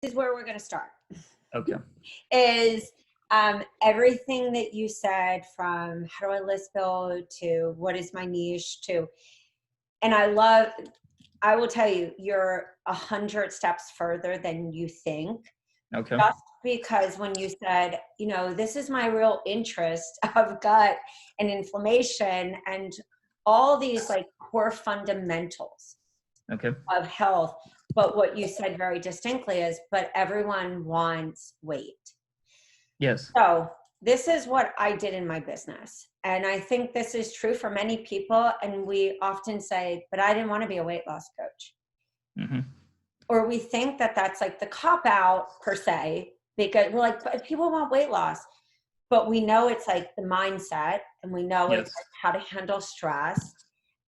is where we're going to start. Okay. Is everything that you said, from how do I list build to what is my niche to, and I will tell you, you're 100 steps further than you think. Okay. Just because when you said, this is my real interest of gut and inflammation and all these like core fundamentals Okay. of health. But what you said very distinctly is, but everyone wants weight. Yes. So this is what I did in my business. And I think this is true for many people. And we often say, but I didn't want to be a weight loss coach. Mm-hmm. Or we think that that's like the cop out per se, because we're like, but people want weight loss. But we know it's like the mindset, and we know Yes. it's like how to handle stress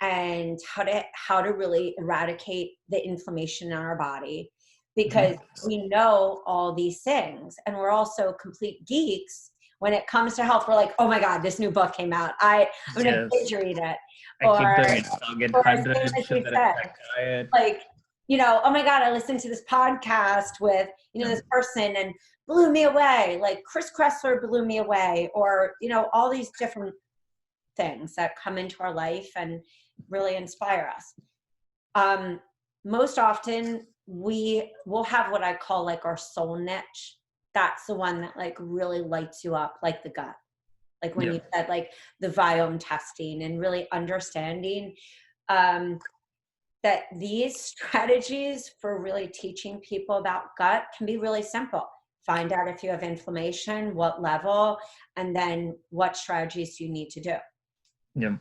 and how to really eradicate the inflammation in our body, because we know all these things. And we're also complete geeks when it comes to health. We're like, oh my God, this new book came out. I'm going to binge read it. I keep doing it. Or I'll get or 100 like you sugar said, diet. like, oh my God, I listened to this podcast with, this person and blew me away. Like Chris Kressler blew me away, or, all these different things that come into our life and really inspire us. Most often we will have what I call like our soul niche. That's the one that like really lights you up, like the gut. Like when you said like the biome testing and really understanding, that these strategies for really teaching people about gut can be really simple. Find out if you have inflammation, what level, and then what strategies you need to do. Yeah.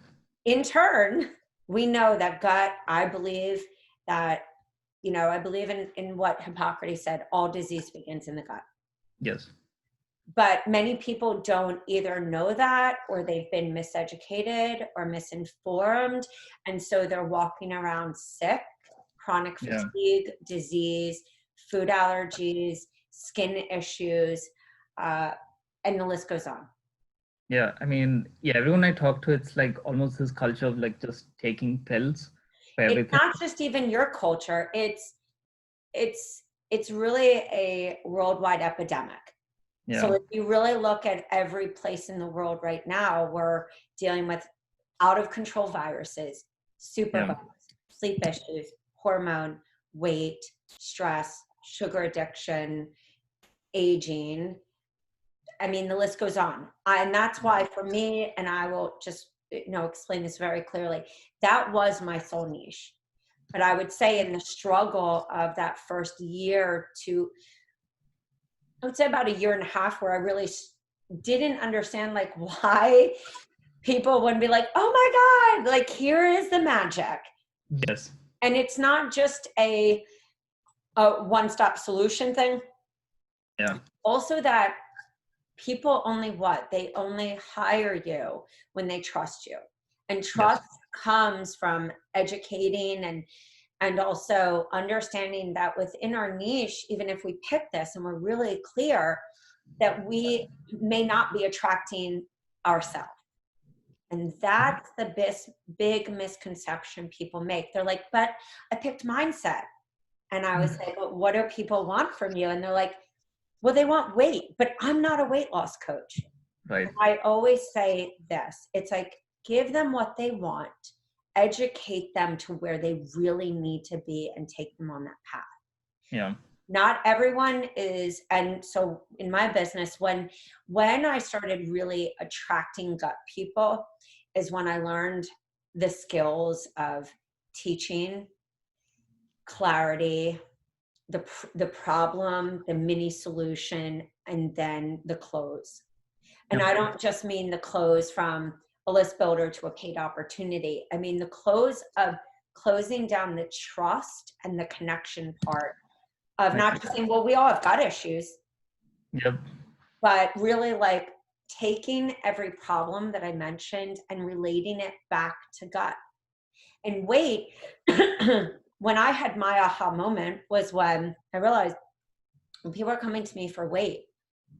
In turn, we know that gut, I believe that, I believe in what Hippocrates said, all disease begins in the gut. Yes. But many people don't either know that, or they've been miseducated or misinformed. And so they're walking around sick, chronic fatigue, disease, food allergies, skin issues, and the list goes on. Yeah. I mean, everyone I talk to, it's like almost this culture of like just taking pills for everything. It's not just even your culture. It's really a worldwide epidemic. Yeah. So if you really look at every place in the world right now, we're dealing with out of control viruses, superbugs, sleep issues, hormone, weight, stress, sugar addiction, aging. I mean, the list goes on. And that's why for me, and I will just, explain this very clearly, that was my soul niche. But I would say in the struggle of that first year to, I would say about a year and a half, where I really didn't understand like why people wouldn't be like, oh my God, like here is the magic. Yes. And it's not just a one-stop solution thing. Yeah. Also that people they only hire you when they trust you. And trust comes from educating and also understanding that within our niche, even if we pick this and we're really clear, that we may not be attracting ourselves. And that's the big misconception people make. They're like, but I picked mindset. And I was like, but what do people want from you? And they're like, well, they want weight, but I'm not a weight loss coach. Right. And I always say this, it's like, give them what they want, educate them to where they really need to be, and take them on that path. Yeah. Not everyone is. And so in my business, when I started really attracting gut people is when I learned the skills of teaching, clarity, the problem, the mini solution, and then the close. And I don't just mean the close from a list builder to a paid opportunity. I mean the close of closing down the trust and the connection part of not just saying, well, we all have gut issues. Yep. But really like taking every problem that I mentioned and relating it back to gut. And weight, when I had my aha moment was when I realized when people are coming to me for weight,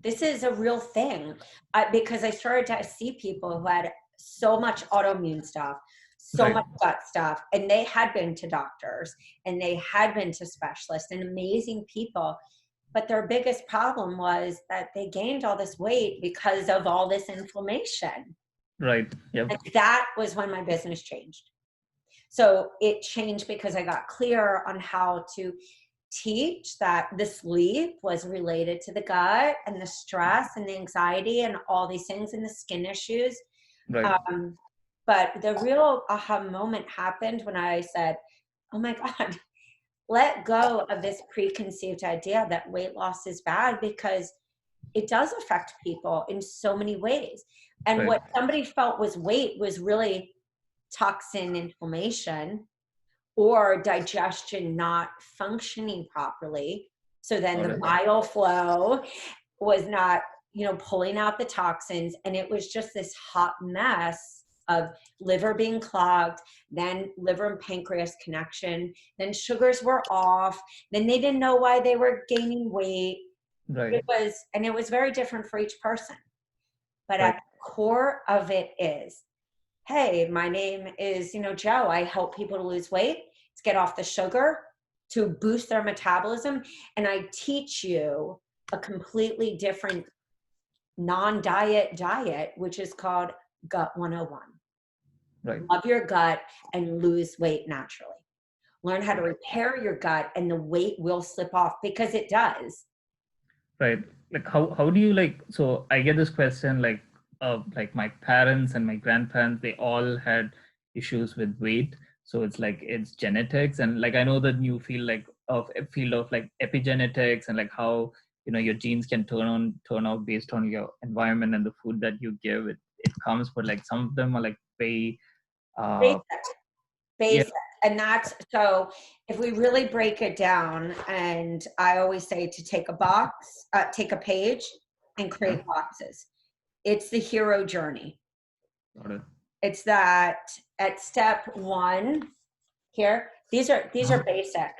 this is a real thing. Because I started to see people who had so much autoimmune stuff, so much gut stuff, and they had been to doctors and they had been to specialists and amazing people. But their biggest problem was that they gained all this weight because of all this inflammation. Right. Yep. And that was when my business changed. So it changed because I got clear on how to teach that the sleep was related to the gut and the stress and the anxiety and all these things and the skin issues. Right. But the real aha moment happened when I said, oh my God, let go of this preconceived idea that weight loss is bad, because it does affect people in so many ways. And Right. what somebody felt was weight was really toxin inflammation or digestion not functioning properly. So then the bile flow was not, pulling out the toxins. And it was just this hot mess of liver being clogged, then liver and pancreas connection, then sugars were off, then they didn't know why they were gaining weight. Right. It was very different for each person. But Right. at the core of it is, hey, my name is, Joe. I help people to lose weight, to get off the sugar, to boost their metabolism. And I teach you a completely different non-diet diet, which is called Gut 101. Right. Love your gut and lose weight naturally. Learn how to repair your gut and the weight will slip off, because it does. Right. Like how do you so I get this question like my parents and my grandparents, they all had issues with weight. So it's genetics, and I know that new field of epigenetics, and how your genes can turn out based on your environment and the food that you give it comes, but some of them are very Basic. And that's, so if we really break it down, and I always say to take a page and create boxes. It's the hero journey. Got it. It's that at step 1 here, these are basic.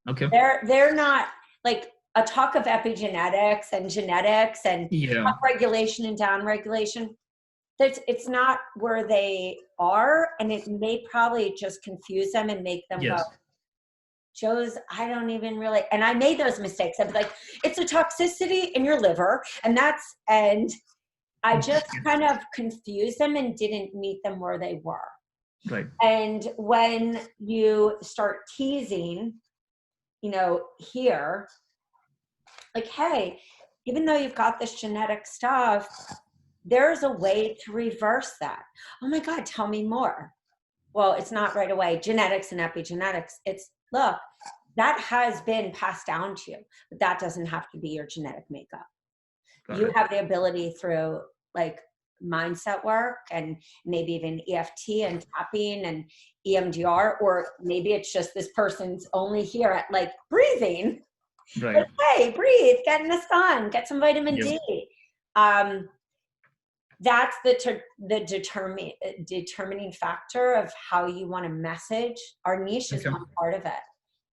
Okay. They're not like a talk of epigenetics and genetics and up regulation and down regulation. It's not where they are, and it may probably just confuse them and make them go, Joe's, I don't even really, and I made those mistakes. I'd be like, it's a toxicity in your liver, and I just kind of confused them and didn't meet them where they were. Right. And when you start teasing, here, hey, even though you've got this genetic stuff, there's a way to reverse that. Oh my God, tell me more. Well, it's not right away. Genetics and epigenetics. It's, look, that has been passed down to you, but that doesn't have to be your genetic makeup. You have the ability through mindset work and maybe even EFT and tapping and EMDR, or maybe it's just this person's only here at breathing. Right. Hey, breathe, get in the sun, get some vitamin D. That's the determining factor of how you want to message. Our niche is one part of it.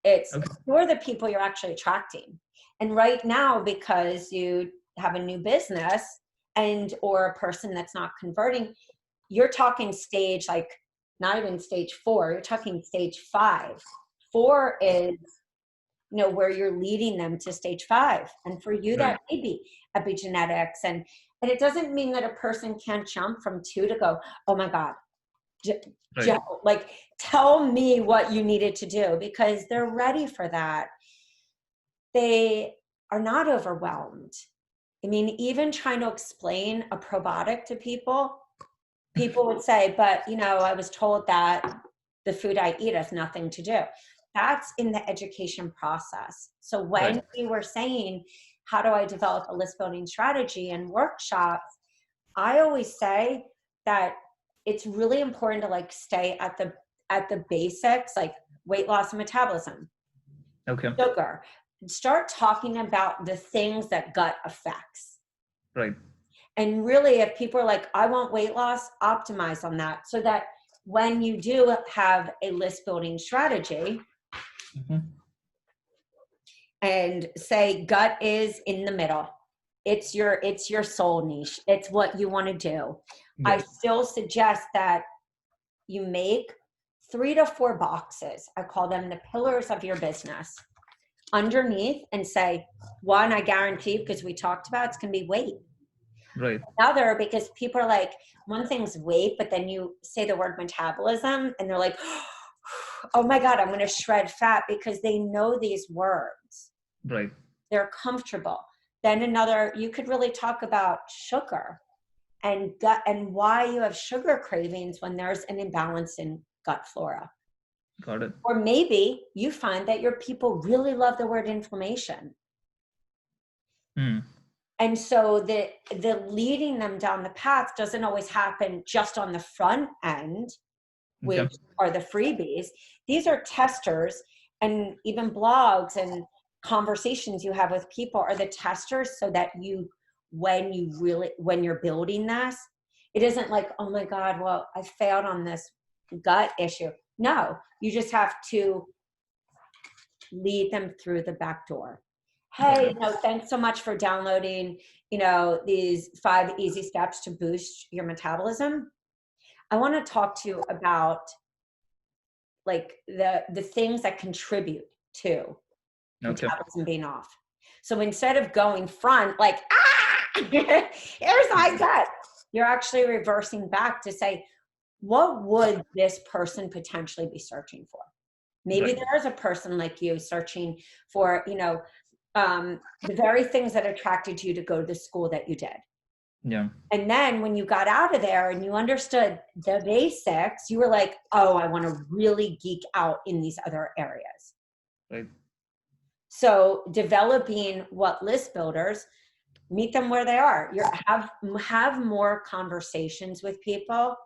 It's you're the people you're actually attracting. And right now, because you have a new business or a person that's not converting, you're talking stage, not even stage 4, you're talking stage 5. 4 is, where you're leading them to stage 5. And for you, that may be epigenetics. And it doesn't mean that a person can't jump from 2 to go, oh my God, Joe, tell me what you needed to do, because they're ready for that. They are not overwhelmed. I mean, even trying to explain a probiotic to people would say, but I was told that the food I eat has nothing to do. That's in the education process. So when we were saying, how do I develop a list building strategy and workshops, I always say that it's really important to stay at the basics, like weight loss and metabolism. Sugar. Start talking about the things that gut affects. Right. And really, if people are like, I want weight loss, optimize on that, so that when you do have a list building strategy, and say gut is in the middle, it's your soul niche, it's what you want to do. I still suggest that you make 3 to 4 boxes. I call them the pillars of your business. underneath and say, one, I guarantee, because we talked about, it's going to be weight. Right. Another, because people are like, one thing's weight, but then you say the word metabolism and they're like, oh my God, I'm going to shred fat, because they know these words. Right. They're comfortable. Then another, you could really talk about sugar and gut, and why you have sugar cravings when there's an imbalance in gut flora. Got it. Or maybe you find that your people really love the word inflammation. And so the leading them down the path doesn't always happen just on the front end, which are the freebies. These are testers, and even blogs and conversations you have with people are the testers, so that you, when you're building this, it isn't like, oh my God, well, I failed on this gut issue. No, you just have to lead them through the back door. Hey, thanks so much for downloading, these 5 easy steps to boost your metabolism. I want to talk to you about like the things that contribute to metabolism being off. So instead of going front, like, here's my gut, you're actually reversing back to say, what would this person potentially be searching for? Maybe there is a person like you searching for, the very things that attracted you to go to the school that you did. Yeah. And then when you got out of there and you understood the basics, you were like, oh, I want to really geek out in these other areas. Right. So developing what list builders, meet them where they are. Have more conversations with people.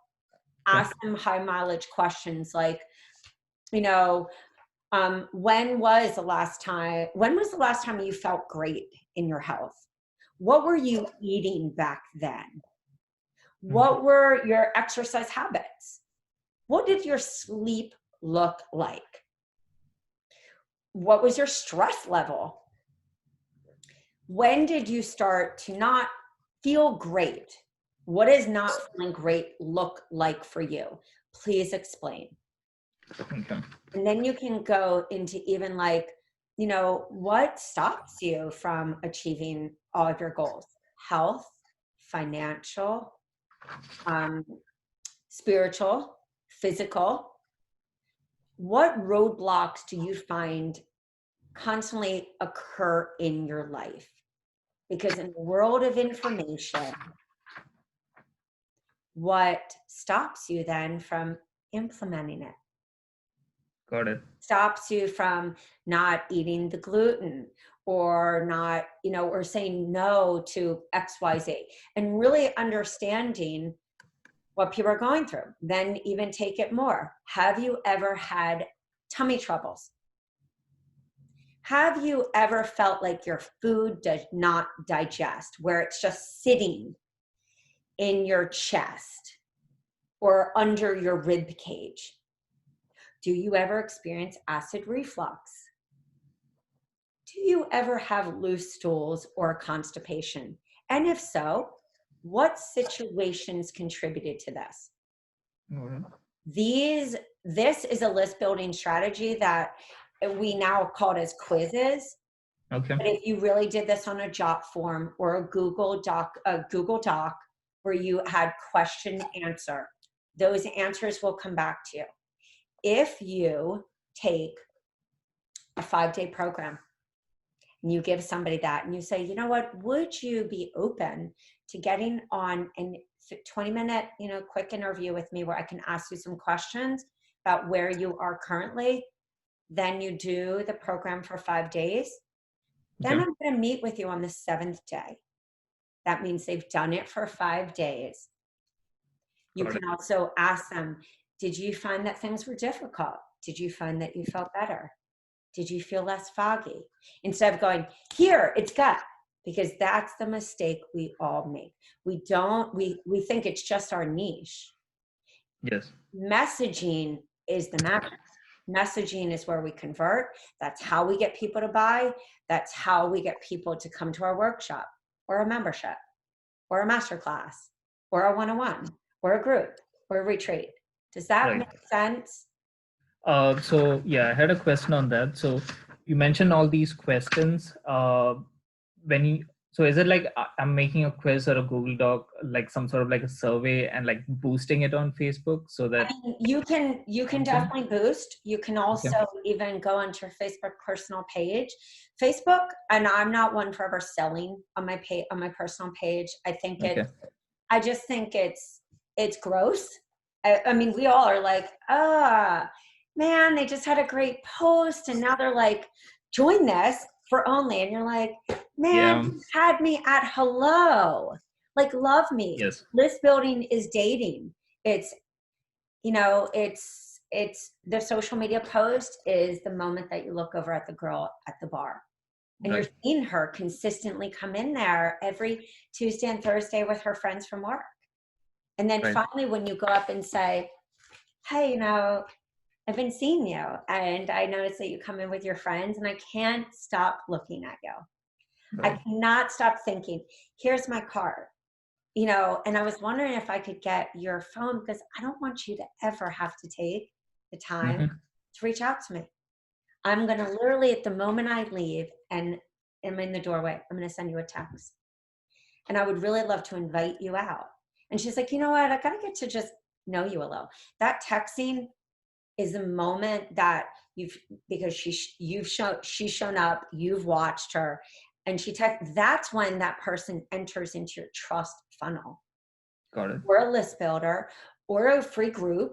Ask them high mileage questions like, when was the last time you felt great in your health? What were you eating back then? What were your exercise habits? What did your sleep look like? What was your stress level? When did you start to not feel great? What does not feeling great look like for you? Please explain. Okay. And then you can go into even like, what stops you from achieving all of your goals? Health, financial, spiritual, physical. What roadblocks do you find constantly occur in your life? Because in the world of information, what stops you then from implementing it? Got it. Stops you from not eating the gluten, or not, or saying no to XYZ, and really understanding what people are going through. Then even take it more. Have you ever had tummy troubles? Have you ever felt like your food does not digest, where it's just sitting in your chest or under your rib cage? Do you ever experience acid reflux? Do you ever have loose stools or constipation? And if so, what situations contributed to this? This is a list building strategy that we now call it as quizzes. Okay. But if you really did this on a jot form or a Google Doc where you had question answer, those answers will come back to you. If you take a 5-day program and you give somebody that and you say, you know what, would you be open to getting on a 20-minute, quick interview with me where I can ask you some questions about where you are currently? Then you do the program for 5 days. Then I'm going to meet with you on the 7th day. That means they've done it for 5 days. You can also ask them, did you find that things were difficult? Did you find that you felt better? Did you feel less foggy? Instead of going, here, it's gut, because that's the mistake we all make. We think it's just our niche. Yes. Messaging is the magic. Messaging is where we convert. That's how we get people to buy. That's how we get people to come to our workshop or a membership or a masterclass or a one-on-one or a group or a retreat. Does that make sense? So yeah, I had a question on that. So you mentioned all these questions. When you, so is it like I'm making a quiz or a Google Doc, like some sort of like a survey and like boosting it on Facebook so that I mean, you can definitely boost. You can okay. also even go onto your Facebook personal page. Facebook, and I'm not one for ever selling on my page, on my personal page. Okay. I just think it's gross. I mean, we all are like, man, they just had a great post, and now they're like, join this for only, and you're like, man, Yeah. you had me at hello, like, love me. Yes. List building is dating. It's, it's the social media post is the moment that you look over at the girl at the bar, and you're Right. seeing her consistently come in there every Tuesday and Thursday with her friends from work. And then Right. finally, when you go up and say, hey, I've been seeing you, and I noticed that you come in with your friends, and I can't stop looking at you. I Right. cannot stop thinking, here's my card, and I was wondering if I could get your phone, because I don't want you to ever have to take the time Mm-hmm. to reach out to me. I'm going to literally, at the moment I leave and am in the doorway, I'm going to send you a text. And I would really love to invite you out. And she's like, you know what? I got to get to just know you a little. That texting is the moment that because she's shown up, you've watched her, and that's when that person enters into your trust funnel. Got it. Or a list builder, or a free group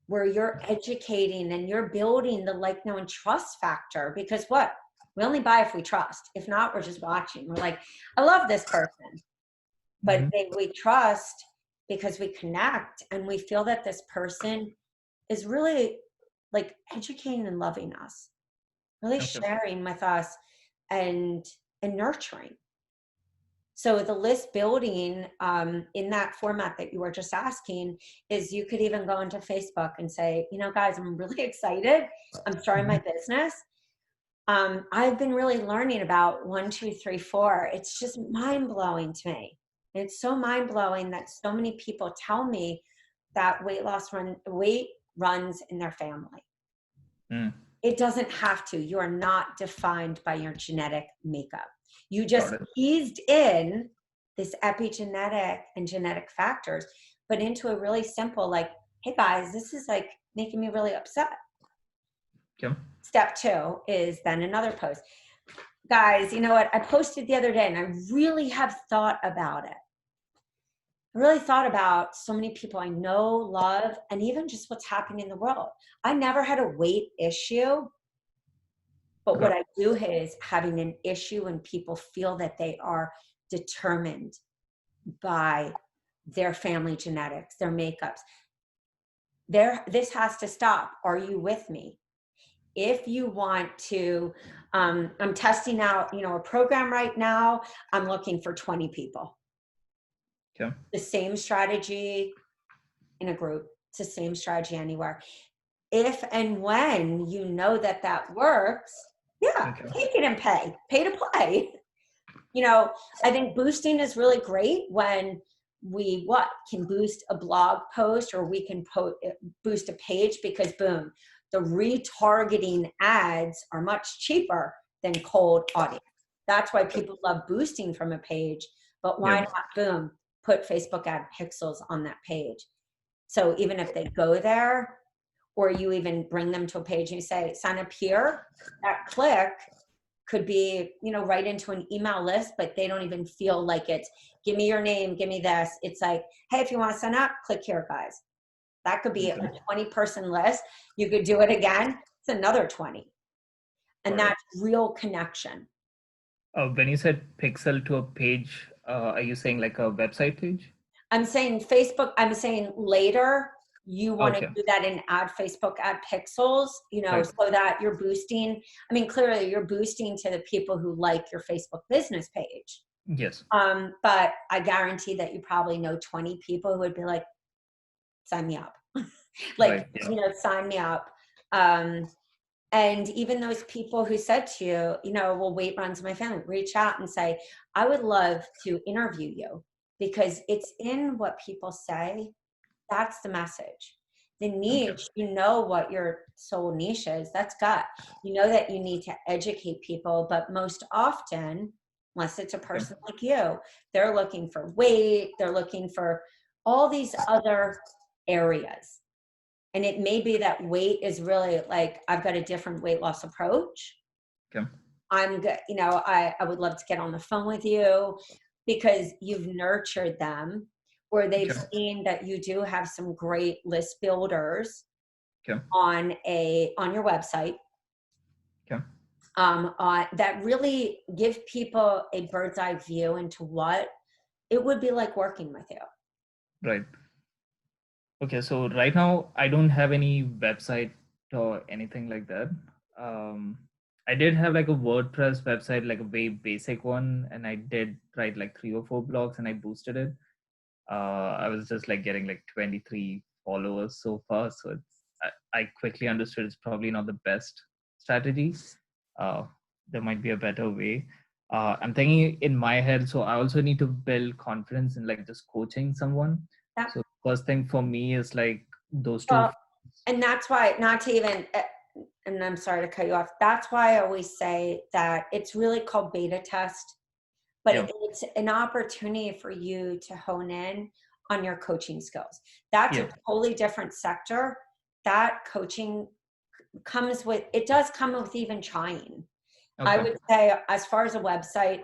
where you're educating and you're building the like, know, and trust factor. Because what? We only buy if we trust. If not, we're just watching. We're like, I love this person. But Mm-hmm. we trust because we connect, and we feel that this person is really like educating and loving us, really Okay. sharing with us, and nurturing. So the list building, in that format that you were just asking, is you could even go into Facebook and say, guys, I'm really excited. I'm starting my Mm-hmm. business. I've been really learning about 1, 2, 3, 4. It's just mind blowing to me. It's so mind blowing that so many people tell me that weight runs in their family. Mm. It doesn't have to. You are not defined by your genetic makeup. You just Got it. eased in this epigenetic and genetic factors, but into a really simple, like, hey guys, this is like making me really upset. Okay. Step 2 is then another post. Guys, you know what? I posted the other day, and I really have thought about it. I really thought about so many people I know, love, and even just what's happening in the world. I never had a weight issue, but what Got I do is having an issue when people feel that they are determined by their family genetics, their makeups. This has to stop. Are you with me? If you want to, I'm testing out, a program right now. I'm looking for 20 people. Okay. The same strategy in a group. It's the same strategy anywhere. If and when you know that works, yeah, Okay. take it and pay to play. I think boosting is really great when we can boost a blog post, or we can boost a page, because boom, the retargeting ads are much cheaper than cold audience. That's why people love boosting from a page. But why Yeah. not, boom, put Facebook ad pixels on that page? So even if they go there, or you even bring them to a page and you say, sign up here, that click could be, right into an email list, but they don't even feel like it's, give me your name, give me this. It's like, hey, if you want to sign up, click here, guys. That could be a 20-person list. You could do it again. It's another 20. And that's real connection. When you said pixel to a page, are you saying like a website page? I'm saying Facebook, I'm saying later you want to Okay. do that and add Facebook ad pixels, Right. so that you're boosting. I mean, clearly you're boosting to the people who like your Facebook business page. Yes. But I guarantee that you probably know 20 people who would be like, sign me up. Like, Right. Yeah. sign me up. And even those people who said to you, well, weight runs in my family, reach out and say, I would love to interview you, because it's in what people say. That's the message. the niche, you know what your soul niche is. That's gut. You know that you need to educate people, but most often, unless it's a person like you, they're looking for weight, they're looking for all these other areas. And it may be that weight is really like, I've got a different weight loss approach. Okay. I'm good. You know, I would love to get on the phone with you because you've nurtured them, or they've seen that you do have some great list builders Okay. on your website. Okay. That really give people a bird's eye view into what it would be like working with you. Right. Okay, so right now I don't have any website or anything like that. I did have like a WordPress website, like a very basic one, and I did write like 3 or 4 blogs, and I boosted it. I was just like getting like 23 followers so far, so I quickly understood it's probably not the best strategy. There might be a better way. I'm thinking in my head, so I also need to build confidence in like just coaching someone. Yeah. So first thing for me is like those two. Well, and that's why, not to even, and I'm sorry to cut you off. That's why I always say that it's really called beta test, but it's an opportunity for you to hone in on your coaching skills. That's a totally different sector. That coaching does come with even trying. Okay. I would say, as far as a website,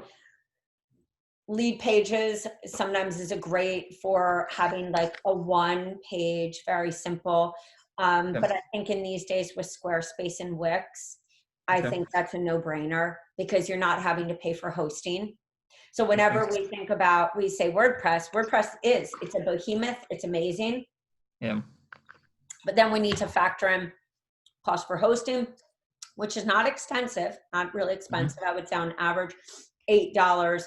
lead pages sometimes is a great for having like a 1-page, very simple. But I think in these days with Squarespace and Wix, I think that's a no-brainer because you're not having to pay for hosting. So whenever we think about, we say WordPress it's a behemoth, it's amazing. Yeah. But then we need to factor in cost for hosting, which is not extensive, not really expensive. I would say on average, $8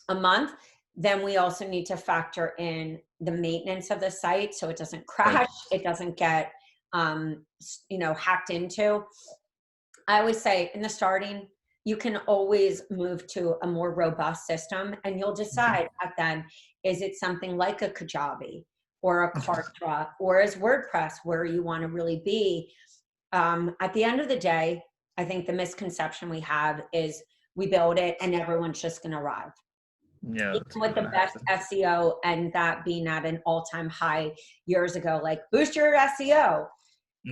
a month. Then we also need to factor in the maintenance of the site so it doesn't crash, it doesn't get hacked into. I always say in the starting, you can always move to a more robust system, and you'll decide at then, is it something like a Kajabi or a Kartra, or is WordPress where you want to really be? At the end of the day, I think the misconception we have is we build it and everyone's just going to arrive. Yeah. Even with the best SEO and that being at an all-time high years ago, like boost your SEO.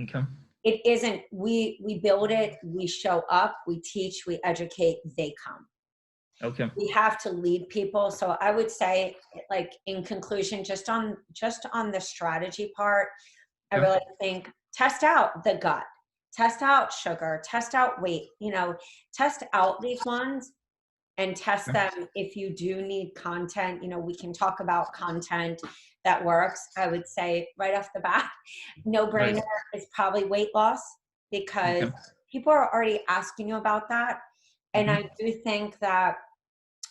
Okay. It isn't. We build it, we show up, we teach, we educate, they come. Okay. We have to lead people. So I would say, like, in conclusion, just on the strategy part, I really think test out the gut, test out sugar, test out weight, test out these ones and test them. If you do need content, we can talk about content that works. I would say right off the bat, no brainer is probably weight loss, because people are already asking you about that. And I do think that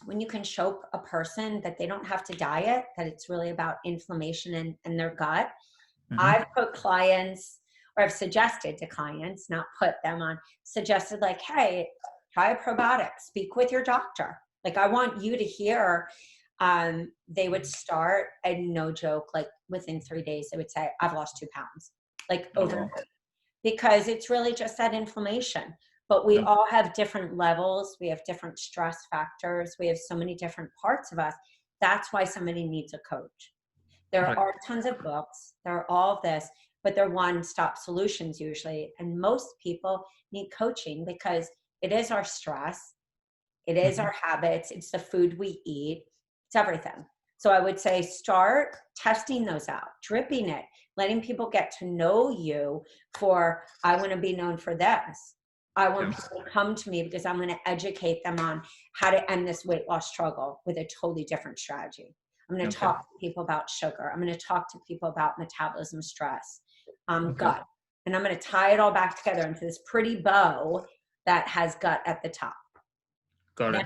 when you can show a person that they don't have to diet, that it's really about inflammation and their gut. I've put clients, or I've suggested to clients, not put them on, suggested like, hey, try a probiotic, speak with your doctor. Like, I want you to hear, they would start, and no joke, like within 3 days, they would say, I've lost 2 pounds, like overnight, because it's really just that inflammation. But we all have different levels. We have different stress factors. We have so many different parts of us. That's why somebody needs a coach. There are tons of books. There are all of this, but they're one-stop solutions usually. And most people need coaching because it is our stress. It is our habits. It's the food we eat. It's everything. So I would say start testing those out, dripping it, letting people get to know you for, I want to be known for this. I want people to come to me because I'm going to educate them on how to end this weight loss struggle with a totally different strategy. I'm going to talk to people about sugar. I'm going to talk to people about metabolism, stress, gut. And I'm going to tie it all back together into this pretty bow that has gut at the top. Got it.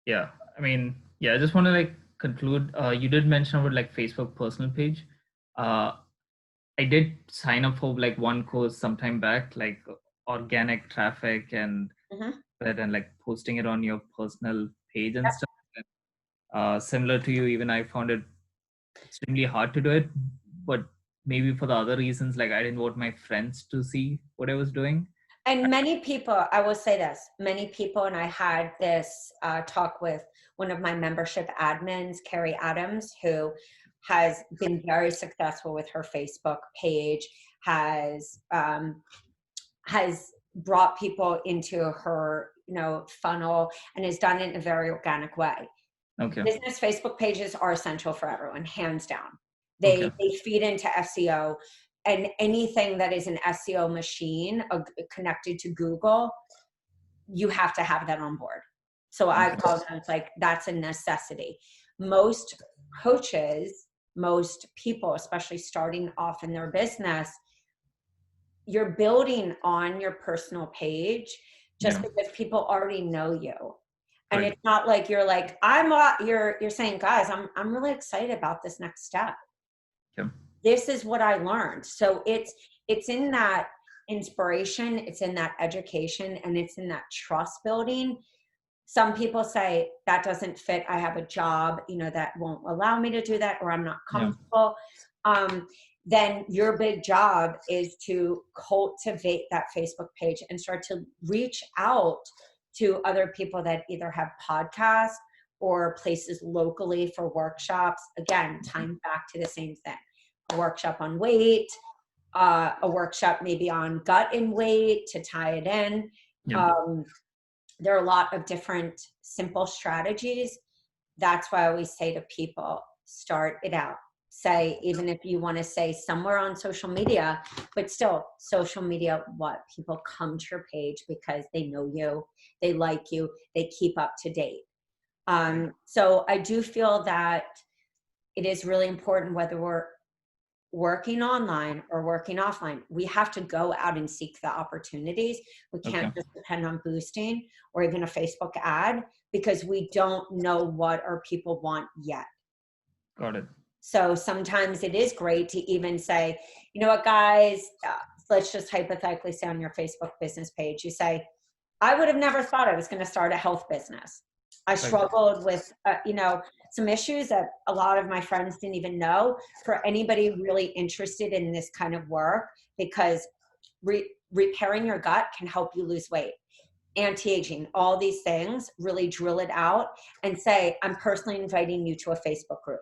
Yeah. I mean, I just want to like conclude. You did mention about like Facebook personal page. I did sign up for like one course sometime back, like organic traffic and that, and like posting it on your personal page and stuff. Similar to you, even I found it extremely hard to do it. But maybe for the other reasons, like I didn't want my friends to see what I was doing. And many people, I will say this, many people, and I had this talk with one of my membership admins, Carrie Adams, who has been very successful with her Facebook page, has brought people into her, funnel, and has done it in a very organic way. Okay. Business Facebook pages are essential for everyone, hands down. Okay. They feed into SEO, and anything that is an SEO machine connected to Google, you have to have that on board. So I call them, it's like, that's a necessity. Most coaches, most people, especially starting off in their business, you're building on your personal page just because people already know you. And Right. it's not like you're like, you're saying, guys, I'm really excited about this next step. Yeah. This is what I learned. So it's in that inspiration, it's in that education, and it's in that trust building. Some people say that doesn't fit. I have a job, that won't allow me to do that, or I'm not comfortable. Then your big job is to cultivate that Facebook page and start to reach out to other people that either have podcasts or places locally for workshops. Again, tying back to the same thing. A workshop on weight, a workshop maybe on gut and weight to tie it in. There are a lot of different simple strategies. That's why I always say to people, start it out. Say, even if you want to say somewhere on social media, but still social media, what people come to your page because they know you, they like you, they keep up to date. So I do feel that it is really important, whether we're working online or working offline, we have to go out and seek the opportunities. We can't just depend on boosting or even a Facebook ad, because we don't know what our people want yet. Got it. So sometimes it is great to even say, you know what, guys, let's just hypothetically say on your Facebook business page, you say, I would have never thought I was going to start a health business. I struggled with, some issues that a lot of my friends didn't even know. For anybody really interested in this kind of work, because repairing your gut can help you lose weight, anti-aging, all these things, really drill it out and say, I'm personally inviting you to a Facebook group.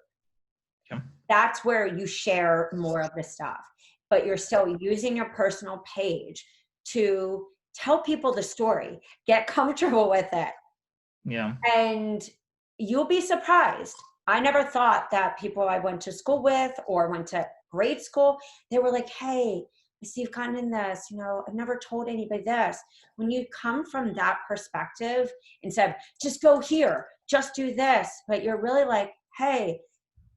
That's where you share more of the stuff, but you're still using your personal page to tell people the story, get comfortable with it. Yeah. And you'll be surprised. I never thought that people I went to school with or went to grade school, they were like, hey, I see you've gotten in this, I've never told anybody this. When you come from that perspective, instead of just go here, just do this, but you're really like, hey,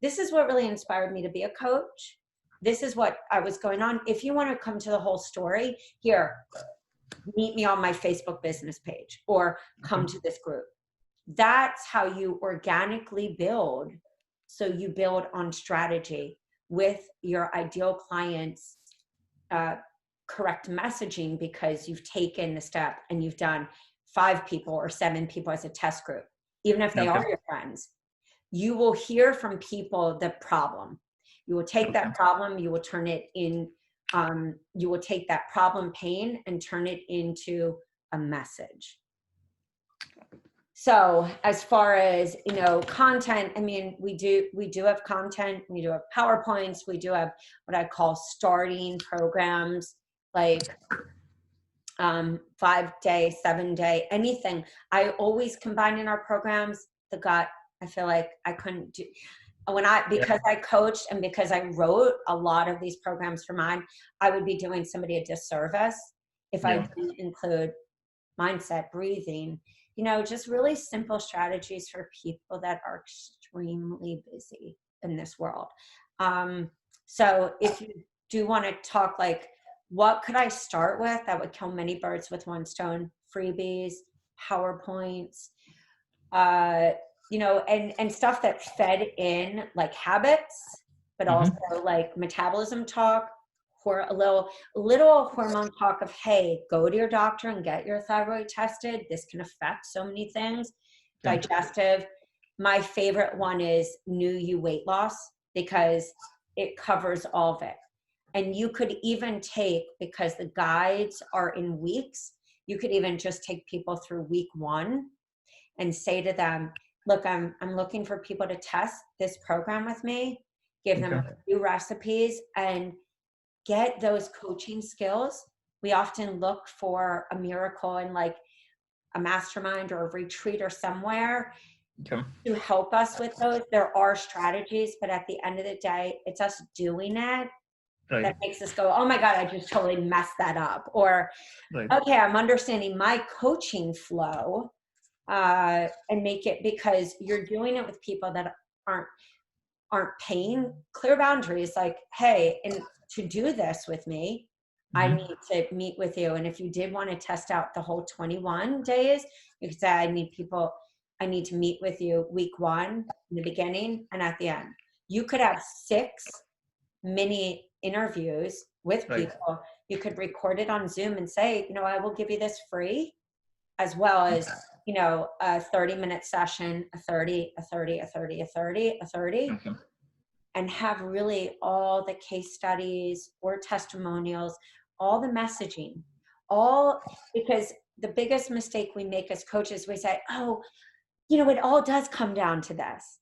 this is what really inspired me to be a coach. This is what I was going on. If you want to come to the whole story, here, meet me on my Facebook business page or come to this group. That's how you organically build. So you build on strategy with your ideal clients, correct messaging, because you've taken the step and you've done 5 people or 7 people as a test group, even if they are your friends. You will hear from people the problem. You will take that problem, you will turn it in, you will take that problem pain and turn it into a message. So as far as, content, I mean, we do have content, we do have PowerPoints, we do have what I call starting programs, like 5-day, 7-day, anything. I always combine in our programs the gut. I feel like I couldn't do because I coached and because I wrote a lot of these programs for mine, I would be doing somebody a disservice if I didn't include mindset, breathing, just really simple strategies for people that are extremely busy in this world. So if you do want to talk, like, what could I start with that would kill many birds with one stone? Freebies, PowerPoints, and stuff that fed in like habits, but also like metabolism talk, a little hormone talk of, hey, go to your doctor and get your thyroid tested. This can affect so many things. Digestive. My favorite one is New You Weight Loss, because it covers all of it. And you could even take, because the guides are in weeks, you could even just take people through week 1 and say to them, look, I'm looking for people to test this program with me, give them Okay. a few recipes and get those coaching skills. We often look for a miracle in like a mastermind or a retreat or somewhere Okay. to help us with those. There are strategies, but at the end of the day, it's us doing it Right. that makes us go, oh my God, I just totally messed that up. Or, Right. okay, I'm understanding my coaching flow, and make it, because you're doing it with people that aren't paying clear boundaries. Like, hey, and to do this with me, I Mhm. need to meet with you. And if you did want to test out the whole 21 days, you could say, I need to meet with you week 1 in the beginning and at the end. You could have 6 mini interviews with Right. people. You could record it on Zoom and say, I will give you this free, as well as, a 30-minute session, a 30, a 30, a 30, a 30, a 30, Okay. and have really all the case studies or testimonials, all the messaging, because the biggest mistake we make as coaches, we say, oh, it all does come down to this.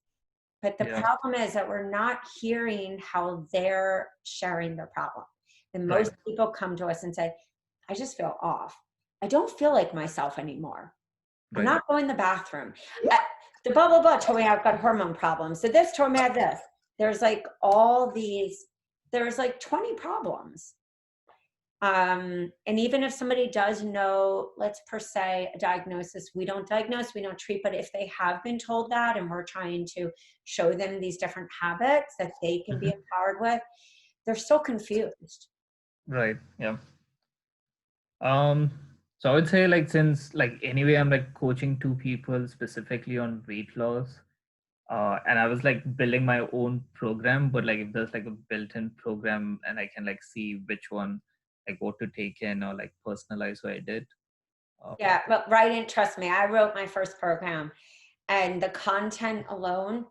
But the Yeah. problem is that we're not hearing how they're sharing their problem. And Right. most people come to us and say, I just feel off. I don't feel like myself anymore. I'm Right. not going to the bathroom. The blah, blah, blah told me I've got hormone problems. So this told me I have this. There's like there's like 20 problems. And even if somebody does know, let's per se, a diagnosis, we don't diagnose, we don't treat, but if they have been told that and we're trying to show them these different habits that they can be Mhm. empowered with, they're still confused. Right. Yeah. Um, so I would say like since like anyway I'm like coaching 2 people specifically on weight loss, and I was like building my own program, but like if there's like a built-in program and I can like see which one like what to take in or like personalize what I did. Yeah, but writing, trust me, I wrote my first program, and the content alone,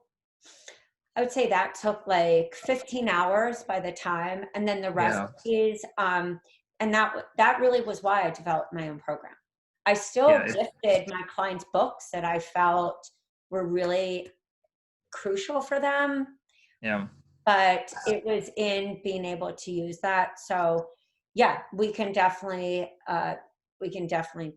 I would say that took like 15 hours by the time, and then the Yeah. recipes, and that really was why I developed my own program. I Yeah. still gifted my clients books that I felt were really crucial for them, Yeah. but it was in being able to use that. So yeah, we can definitely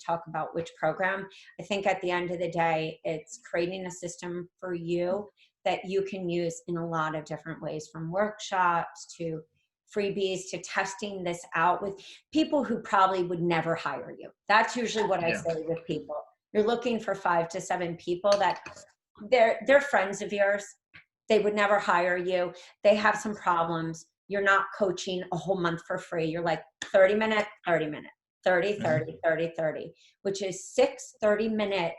talk about which program. I think at the end of the day, it's creating a system for you that you can use in a lot of different ways, from workshops to freebies to testing this out with people who probably would never hire you. That's usually what I Yeah. say with people. You're looking for 5 to 7 people that they're friends of yours. They would never hire you. They have some problems. You're not coaching a whole month for free. You're like 30 minute, 30 minute, 30, Mhm. 30, 30, 30, which is 6 30-minute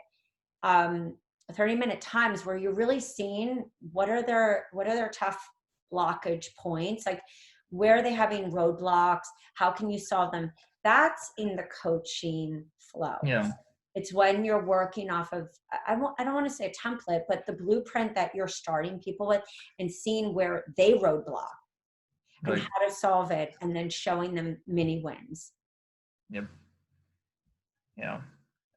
30-minute times where you're really seeing what are their tough blockage points, like where are they having roadblocks, how can you solve them. That's in the coaching flow. Yeah. It's when you're working off of, I don't want to say a template, but the blueprint that you're starting people with and seeing where they roadblock and Right. how to solve it, and then showing them mini wins. Yep. Yeah.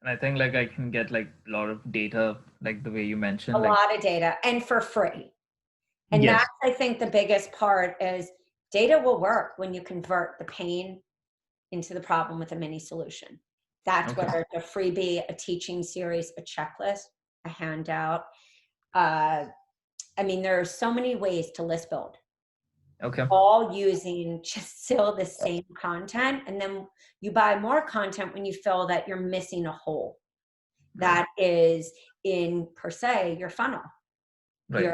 And I think like I can get like a lot of data, like the way you A mentioned, like lot of data and for free. And yes. that's, I think, the biggest part is data will work when you convert the pain into the problem with a mini solution. That's Okay. whether it's a freebie, a teaching series, a checklist, a handout. I mean, there are so many ways to list build, Okay. all using just still the same content. And then you buy more content when you feel that you're missing a hole. Right. That is in, per se, your funnel, Right.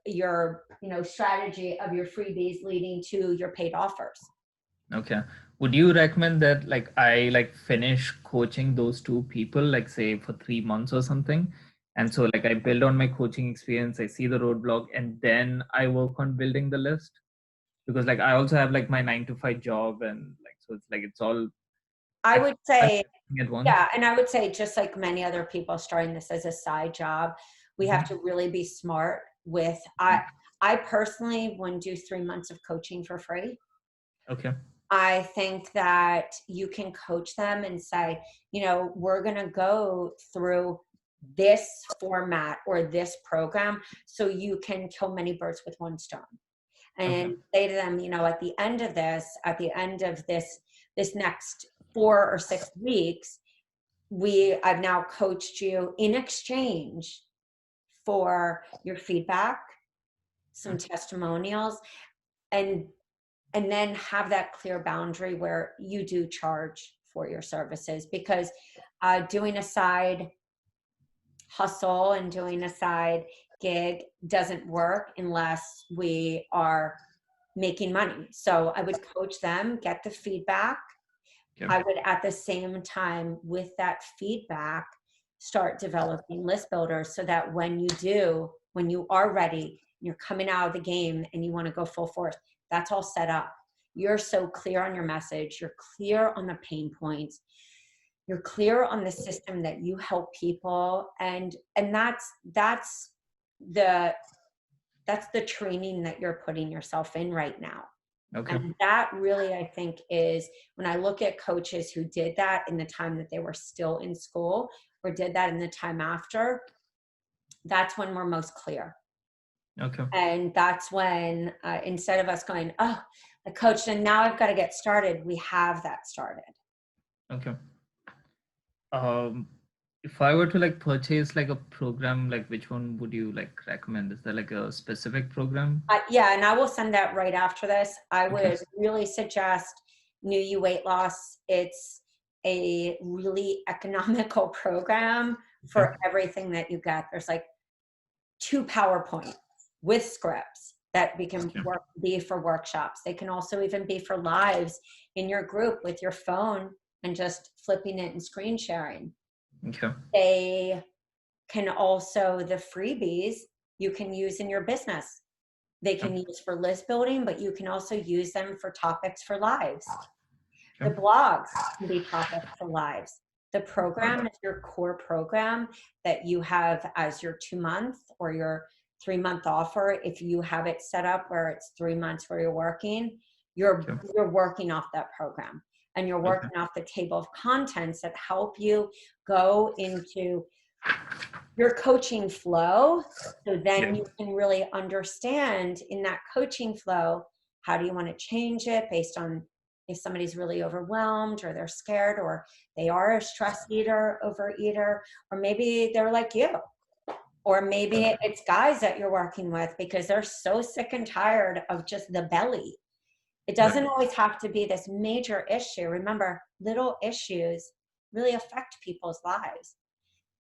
your strategy of your freebies leading to your paid offers. Okay. Would you recommend that like I like finish coaching those 2 people, like say for 3 months or something? And so like I build on my coaching experience, I see the roadblock, and then I work on building the list. Because like I also have like my 9 to 5 job, and like so it's like it's all I I would can't say, do at once. yeah, and I would say, just like many other people starting this as a side job, we have Mhm. to really be smart with, I personally wouldn't do 3 months of coaching for free. Okay. I think that you can coach them and say, we're going to go through this format or this program so you can kill many birds with one stone. Okay. And say to them, at the end of this next 4 or 6 weeks, I've now coached you in exchange for your feedback, some testimonials, and then have that clear boundary where you do charge for your services, because doing a side hustle and doing a side gig doesn't work unless we are making money. So I would coach them, get the feedback. Okay. I would, at the same time, with that feedback, start developing list builders so that when you are ready, you're coming out of the game and you want to go full force, that's all set up. You're so clear on your message. You're clear on the pain points. You're clear on the system that you help people. And that's the training that you're putting yourself in right now. Okay. And that really, I think, is when I look at coaches who did that in the time that they were still in school or did that in the time after, that's when we're most clear. Okay. And that's when, instead of us going, oh, I coached and now I've got to get started, we have that started. Okay. If I were to like purchase like a program, like which one would you like recommend? Is there like a specific program? Yeah, and I will send that right after this. I Okay. would really suggest New You Weight Loss. It's a really economical program for everything that you get. There's like 2 PowerPoints with scripts that we can be for workshops. They can also even be for lives in your group with your phone and just flipping it and screen sharing. Okay. They can also, the freebies you can use in your business. They can use for list building, but you can also use them for topics for lives. The blogs can be topics for lives. The program is your core program that you have as your 2-month or your 3-month offer. If you have it set up where it's 3 months where you're working, you're working off that program, and you're working off the table of contents that help you go into your coaching flow. So then you can really understand in that coaching flow, how do you want to change it based on if somebody's really overwhelmed or they're scared or they are a stress eater, overeater, or maybe they're like you, or maybe it's guys that you're working with because they're so sick and tired of just the belly. It doesn't always have to be this major issue. Remember, little issues really affect people's lives.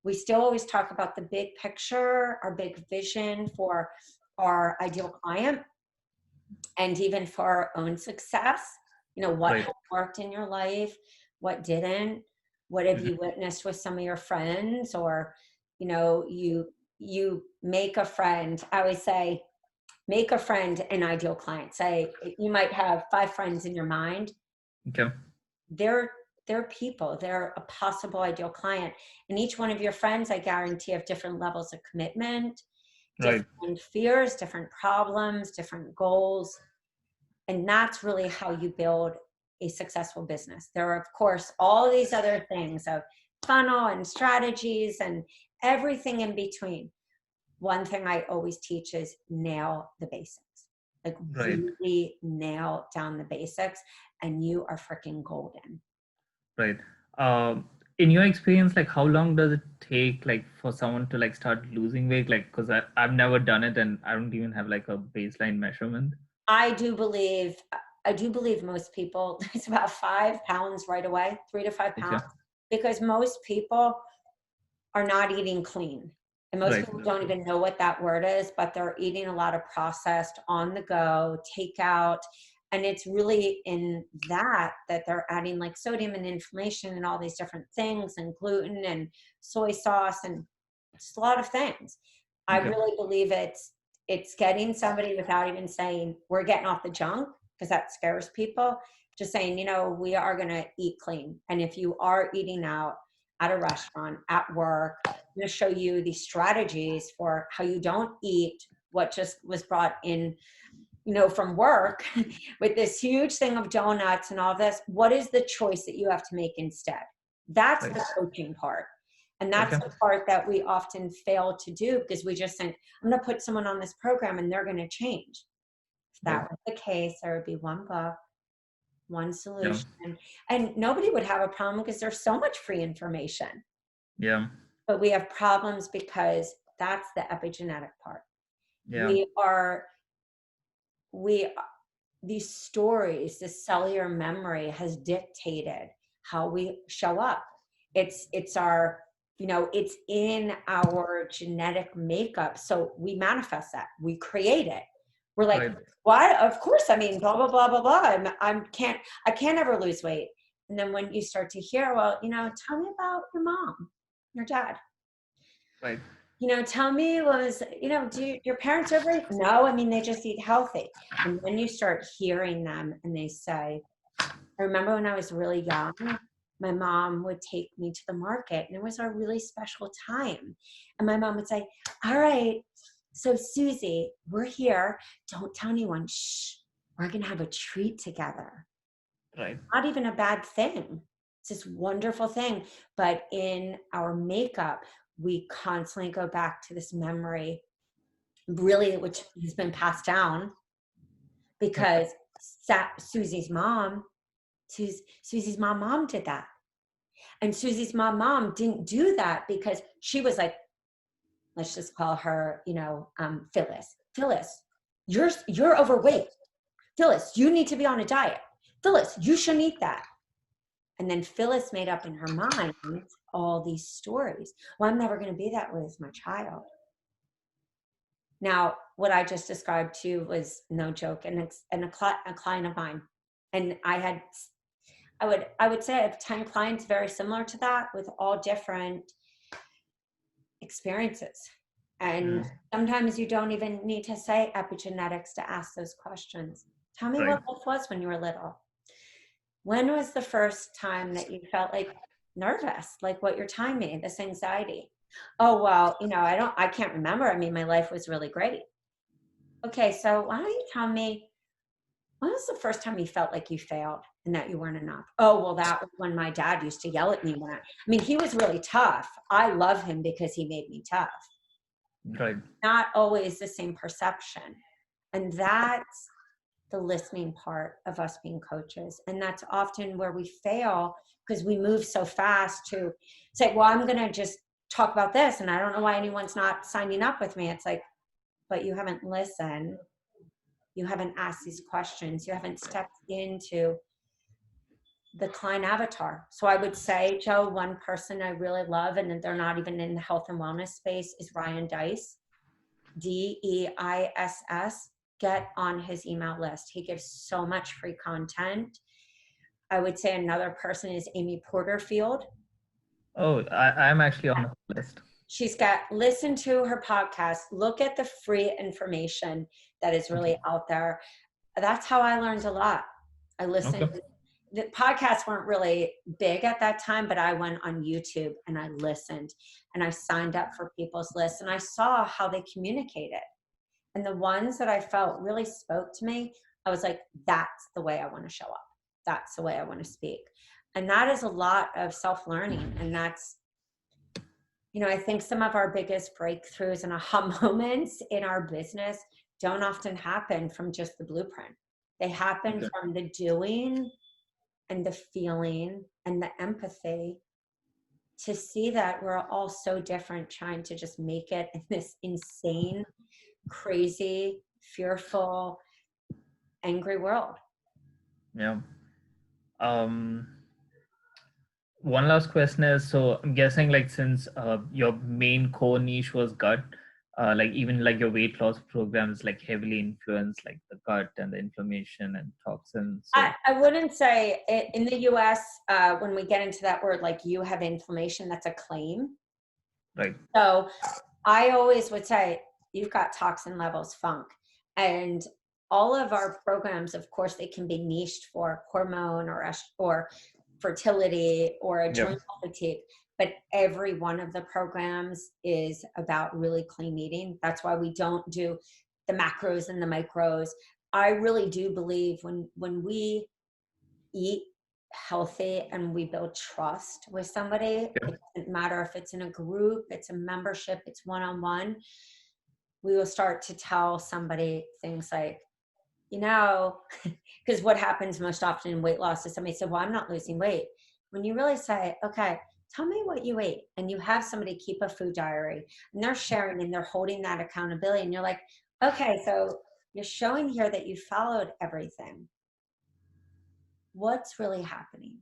We still always talk about the big picture, our big vision for our ideal client, and even for our own success. What has worked in your life, what didn't, what have you witnessed with some of your friends, or you make a friend. I always say, make a friend an ideal client. Say you might have 5 friends in your mind. Okay. They're people. They're a possible ideal client. And each one of your friends, I guarantee, have different levels of commitment, different fears, different problems, different goals. And that's really how you build a successful business. There are, of course, all these other things of funnel and strategies and everything in between. One thing I always teach is nail the basics. Like really nail down the basics, and you are freaking golden. Right. In your experience, like how long does it take like for someone to like start losing weight? Like, because I've never done it and I don't even have like a baseline measurement. I do believe most people, it's about 5 pounds right away, 3 to 5 pounds, because most people are not eating clean. And most people don't even know what that word is, but they're eating a lot of processed, on the go, takeout. And it's really in that they're adding like sodium and inflammation and all these different things, and gluten and soy sauce and just a lot of things. I really believe it's getting somebody without even saying we're getting off the junk, because that scares people. Just saying, we are going to eat clean. And if you are eating out at a restaurant, at work, I'm going to show you these strategies for how you don't eat what just was brought in from work with this huge thing of donuts and all this, what is the choice that you have to make instead? That's the coaching part. And that's the part that we often fail to do, because we just think, I'm going to put someone on this program and they're going to change. If that was the case, there would be one book, one solution, and nobody would have a problem because there's so much free information. Yeah. But we have problems because that's the epigenetic part. Yeah. These stories, this cellular memory has dictated how we show up. It's our, it's in our genetic makeup. So we manifest that, we create it. We're like, why? Of course. I mean, blah, blah, blah, blah, blah. I can't ever lose weight. And then when you start to hear, well, tell me about your mom, your dad. Right. Tell me, do your parents overeat? No, I mean, they just eat healthy. And then you start hearing them and they say, I remember when I was really young, my mom would take me to the market and it was a really special time. And my mom would say, all right, so Susie, we're here. Don't tell anyone. Shh, we're going to have a treat together. Right. Not even a bad thing. It's this wonderful thing. But in our makeup, we constantly go back to this memory, really, which has been passed down because Susie's mom did that. And Susie's mom didn't do that because she was like, let's just call her, Phyllis. Phyllis, you're overweight. Phyllis, you need to be on a diet. Phyllis, you shouldn't eat that. And then Phyllis made up in her mind all these stories. Well, I'm never going to be that way with my child. Now, what I just described to you was no joke, and it's a client of mine. And I would say I have 10 clients very similar to that, with all different experiences. And sometimes you don't even need to say epigenetics to ask those questions. Tell me what life was when you were little. When was the first time that you felt like nervous, like what you're telling me, this anxiety? Oh, well, I can't remember. I mean, my life was really great. Okay, so why don't you tell me, when was the first time you felt like you failed and that you weren't enough? Oh, well, that was when my dad used to yell at me. He was really tough. I love him because he made me tough. Right. Not always the same perception. And that's the listening part of us being coaches. And that's often where we fail, because we move so fast to say, well, I'm going to just talk about this, and I don't know why anyone's not signing up with me. It's like, but you haven't listened. You haven't asked these questions. You haven't stepped into the client avatar. So I would say, Joe, one person I really love, and they're not even in the health and wellness space, is Ryan Deiss, DEISS. Get on his email list. He gives so much free content. I would say another person is Amy Porterfield. Oh, I'm actually on the list. Listen to her podcast. Look at the free information that is really out there. That's how I learned a lot. I listened. The podcasts weren't really big at that time, but I went on YouTube and I listened and I signed up for people's lists and I saw how they communicated. And the ones that I felt really spoke to me, I was like, that's the way I want to show up. That's the way I want to speak. And that is a lot of self-learning. And that's, I think some of our biggest breakthroughs and aha moments in our business don't often happen from just the blueprint. They happen from the doing and the feeling and the empathy, to see that we're all so different, trying to just make it in this insane, crazy, fearful, angry world. Yeah. One last question is, so I'm guessing, like, since your main core niche was gut, even your weight loss programs heavily influence the gut and the inflammation and toxins. So. I wouldn't say in the US, when we get into that word, you have inflammation, that's a claim. Right. So I always would say, you've got toxin levels, funk. And all of our programs, of course, they can be niched for hormone or fertility or adrenal fatigue. But every one of the programs is about really clean eating. That's why we don't do the macros and the micros. I really do believe when we eat healthy and we build trust with somebody, Yeah. it doesn't matter if it's in a group, it's a membership, it's one-on-one, we will start to tell somebody things like, you know, because what happens most often in weight loss is somebody said, well, I'm not losing weight. When you really say, okay, tell me what you ate, and you have somebody keep a food diary and they're sharing and they're holding that accountability, and you're like, okay, so you're showing here that you followed everything. What's really happening?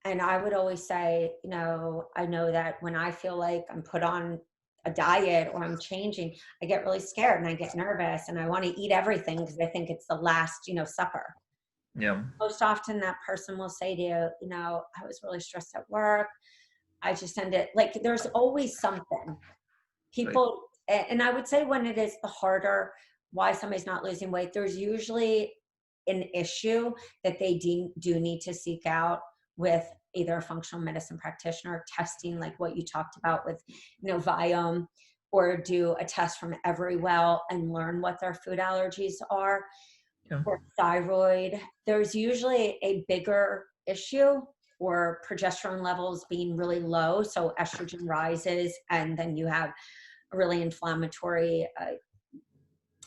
And I would always say, you know, I know that when I feel like I'm put on a diet or I'm changing, I get really scared and I get nervous and I want to eat everything because I think it's the last, you know, supper. Yeah. Most often that person will say to you, you know, I was really stressed at work. I just ended, like, there's always something. Right. People, and I would say when it is the harder, why somebody's not losing weight, there's usually an issue that they do need to seek out with either a functional medicine practitioner, testing like what you talked about with, you know, Viome, or do a test from Everywell and learn what their food allergies are, Yeah. or thyroid. There's usually a bigger issue, or progesterone levels being really low, so estrogen rises and then you have a really inflammatory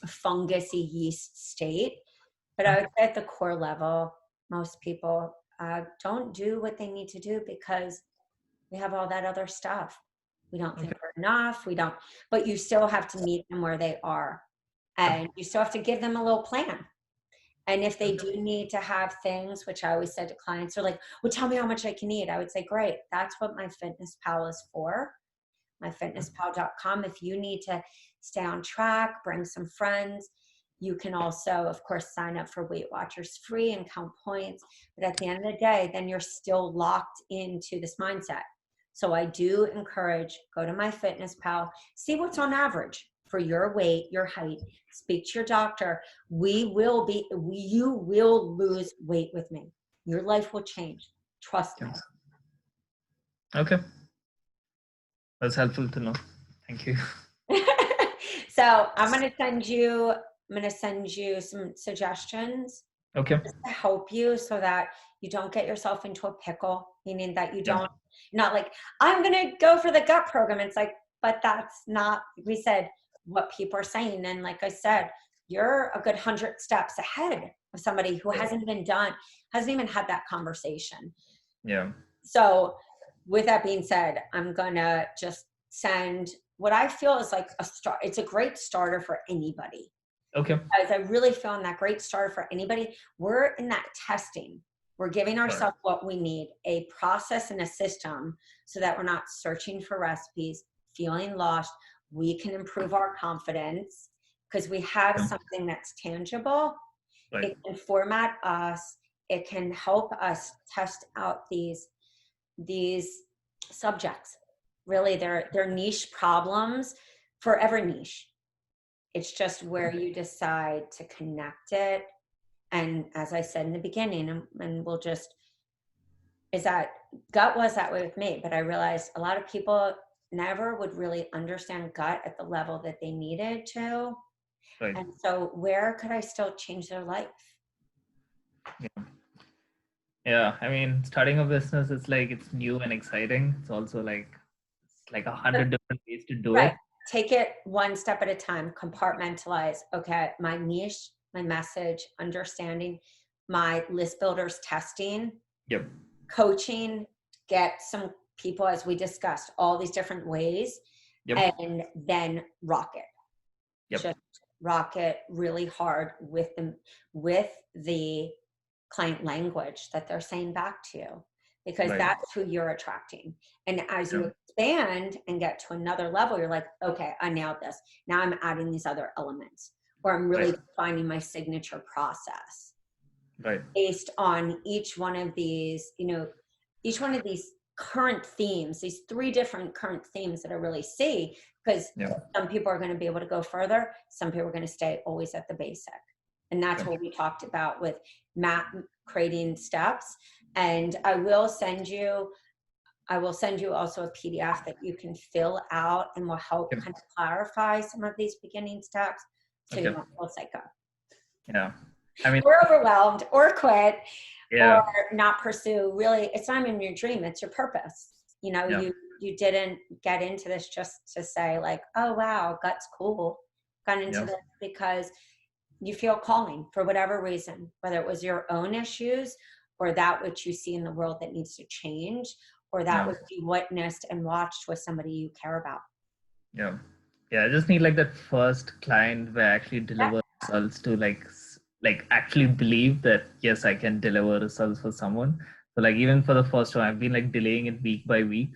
fungusy yeast state. But I would say at the core level, most people don't do what they need to do because we have all that other stuff. We don't think Okay. we're enough. We don't, but you still have to meet them where they are. Yeah. And you still have to give them a little plan. And if they Okay. do need to have things, which I always said to clients, are like, well, tell me how much I can eat. I would say, great, that's what my fitness pal is for. myfitnesspal.com. If you need to stay on track, bring some friends, you can also, of course, sign up for Weight Watchers free and count points. But at the end of the day, then you're still locked into this mindset. So I do encourage, go to MyFitnessPal, see what's on average for your weight, your height, speak to your doctor. You will lose weight with me. Your life will change. Trust me. Yeah. Okay. That's helpful to know. Thank you. So I'm going to send you some suggestions Okay. just to help you so that you don't get yourself into a pickle, meaning that you Yeah. don't, not like, I'm going to go for the gut program. It's like, but that's not, we said, what people are saying. And like I said, you're a good 100 steps ahead of somebody who Right. hasn't even had that conversation. Yeah. So with that being said, I'm going to just send what I feel is like a start. It's a great starter for anybody. Okay. Because I really feel in that great starter for anybody, we're in that testing. We're giving ourselves what we need, a process and a system, so that we're not searching for recipes, feeling lost. We can improve our confidence because we have Yeah. something that's tangible. Right. It can format us. It can help us test out these subjects. Really, they're niche problems for every niche. It's just where you decide to connect it. And as I said in the beginning, and we'll just, is that gut was that way with me, but I realized a lot of people never would really understand gut at the level that they needed to. Right. And so where could I still change their life? Yeah. Yeah. I mean, starting a business, it's like it's new and exciting. It's also like it's like 100 different ways to do Right. it. Take it one step at a time, compartmentalize. Okay, my niche, my message, understanding, my list builders testing, Yep. coaching, get some people, as we discussed, all these different ways, Yep. and then rock it. Yep. Just rock it really hard with the client language that they're saying back to you, because Right. that's who you're attracting. And as you Yeah. expand and get to another level, you're like, okay, I nailed this. Now I'm adding these other elements, or I'm really Right. finding my signature process Right. based on each one of these, each one of these current themes, these 3 different current themes that I really see, because Yeah. some people are going to be able to go further. Some people are going to stay always at the basic. And that's Okay. what we talked about with Matt creating steps. And I will send you also a PDF that you can fill out and will help Okay. kind of clarify some of these beginning steps so you Okay. don't feel psycho. Yeah. I mean, or overwhelmed or quit yeah. or not pursue. Really, it's not even your dream, it's your purpose. You know, Yeah. you didn't get into this just to say like, oh wow, that's cool. Got into Yeah. this because you feel calling for whatever reason, whether it was your own issues or that which you see in the world that needs to change, or that Yeah. which you witnessed and watched with somebody you care about. Yeah. Yeah. I just need like that first client where I actually Yeah. deliver results to like actually believe that yes, I can deliver results for someone. So like even for the first one, I've been like delaying it week by week.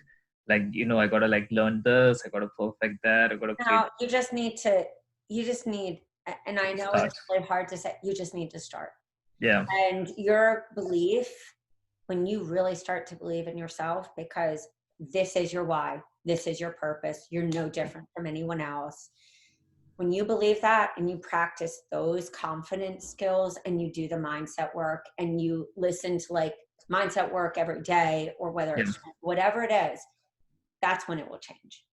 Like, I gotta like learn this, I gotta perfect that, I gotta create Now you just need, and I know start. it's really hard to say, you just need to start. Yeah. And your belief, when you really start to believe in yourself, because this is your why, this is your purpose, you're no different from anyone else. When you believe that and you practice those confidence skills and you do the mindset work and you listen to like mindset work every day, or whether Yeah. it's whatever it is, that's when it will change.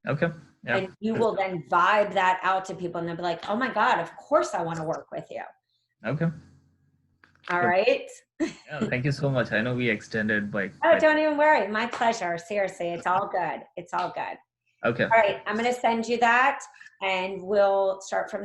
Okay. Yeah. And you will then vibe that out to people and they'll be like, oh my God, of course I want to work with you. Okay. All Good. right. Yeah, thank you so much. I know we extended by Oh, quite. don't even worry. My pleasure. Seriously, it's all good. It's all good. Okay. All right. I'm going to send you that and we'll start from